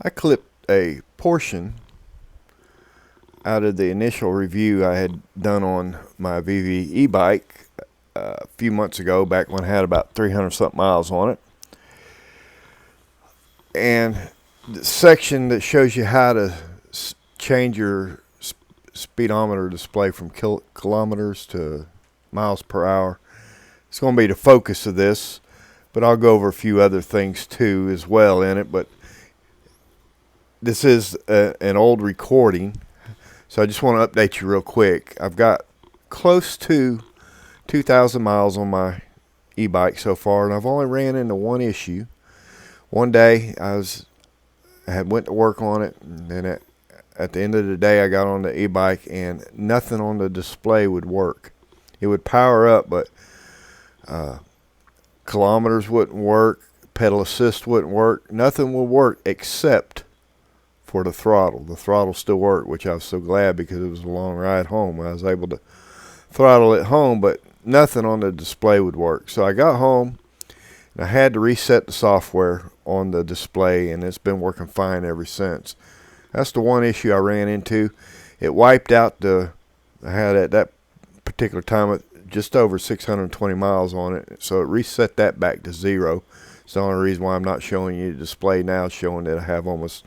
I clipped a portion out of the initial review I had done on my VVEBike a few months ago, back when I had about 300 something miles on it. And the section that shows you how to change your speedometer display from kilometers to miles per hour, it's going to be the focus of this, but I'll go over a few other things too as well in it. But this is an old recording, so I just want to update you real quick. I've got close to 2,000 miles on my e-bike so far, and I've only ran into one issue. One day I had went to work on it, and then at the end of the day I got on the e-bike and nothing on the display would work. It would power up, but kilometers wouldn't work, pedal assist wouldn't work, nothing would work except for the throttle. The throttle still worked, which I was so glad, because it was a long ride home when I was able to throttle it home, but nothing on the display would work. So I got home and I had to reset the software on the display, and it's been working fine ever since. That's the one issue I ran into. It wiped out I had at that particular time just over 620 miles on it, so it reset that back to 0. It's the only reason why I'm not showing you the display now, showing that I have almost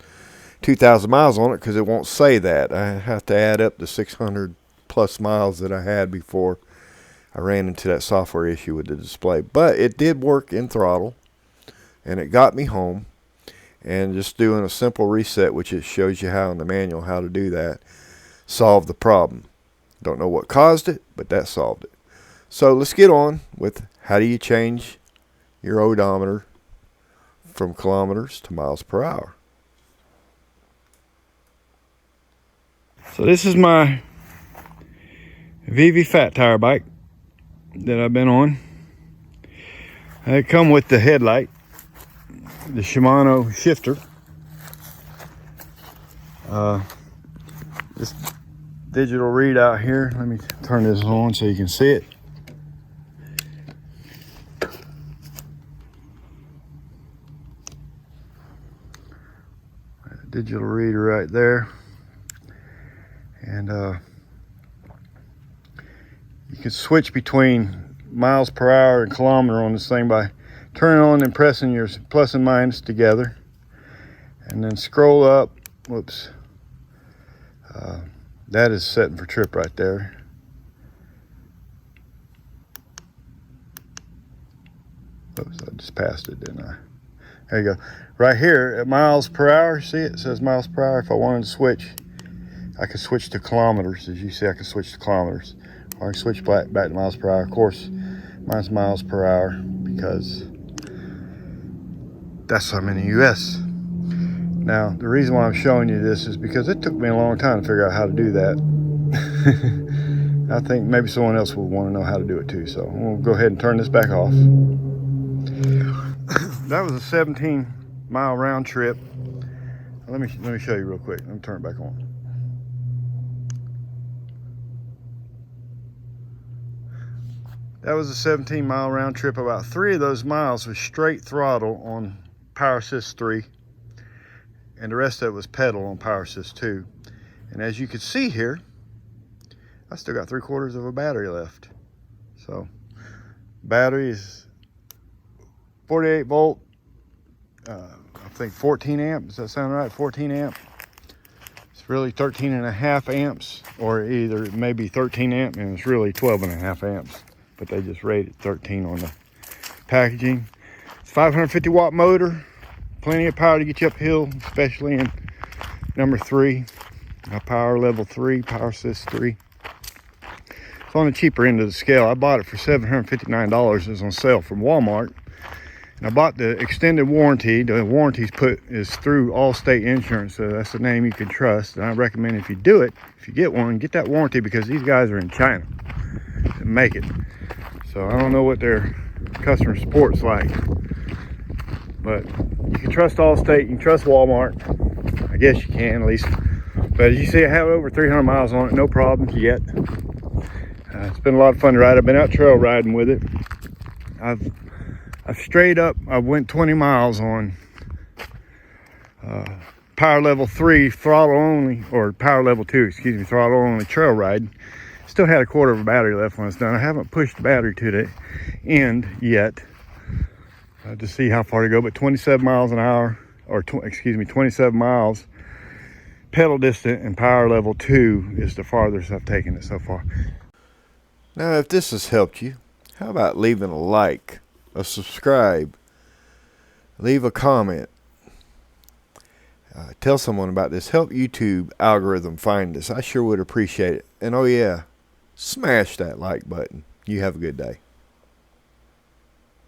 2,000 miles on it, because it won't say that. I have to add up the 600 plus miles that I had before I ran into that software issue with the display. But it did work in throttle, and it got me home. And just doing a simple reset, which it shows you how in the manual how to do that, solved the problem. Don't know what caused it, but that solved it. So let's get on with how do you change your odometer from kilometers to miles per hour. So this is my Vivi fat tire bike that I've been on. I come with the headlight, the Shimano shifter. This digital readout here, let me turn this on so you can see it. Digital reader right there. And you can switch between miles per hour and kilometer on this thing by turning on and pressing your plus and minus together, and then scroll up. Whoops, that is setting for trip right there. Oops, I just passed it, didn't I? There you go. Right here at miles per hour, see it says miles per hour. If I wanted to switch, I could switch to kilometers. As you see, I can switch to kilometers, or I can switch back to miles per hour. Of course, mine's miles per hour because that's I'm in the US. Now, the reason why I'm showing you this is because it took me a long time to figure out how to do that. I think maybe someone else will want to know how to do it too. So we'll go ahead and turn this back off. That was a 17-mile round trip. Let me show you real quick. Let me turn it back on. That was a 17-mile round trip. About 3 of those miles was straight throttle on Power Assist 3, and the rest of it was pedal on Power Assist 2. And as you can see here, I still got 3/4 of a battery left. So battery is 48 volt, I think 14 amp. Does that sound right? 14 amp. It's really 13.5 amps, or either maybe 13 amp, and it's really 12.5 amps. But they just rated 13 on the packaging. It's 550 watt motor, plenty of power to get you uphill, especially in number 3, power level 3, Power Assist 3. It's on the cheaper end of the scale. I bought it for $759. It was on sale from Walmart. And I bought the extended warranty. The warranty's is through Allstate Insurance, so that's the name you can trust. And I recommend if you do it, if you get one, get that warranty, because these guys are in China to make it. So I don't know what their customer support's like, but you can trust Allstate, you can trust Walmart. I guess you can, at least. But as you see, I have over 300 miles on it, no problems yet. It's been a lot of fun to ride. I've been out trail riding with it. I've straight up, I went 20 miles on power level 3 throttle only, or power level 2, excuse me, throttle only trail ride. Still had a quarter of a battery left when it's done. I haven't pushed the battery to the end yet to see how far to go, but 27 miles an hour, or 27 miles pedal distant, and power level 2 is the farthest I've taken it so far. Now, if this has helped you, how about leaving a like, a subscribe, leave a comment, tell someone about this, help YouTube algorithm find us. I sure would appreciate it. And oh yeah, smash that like button. You have a good day.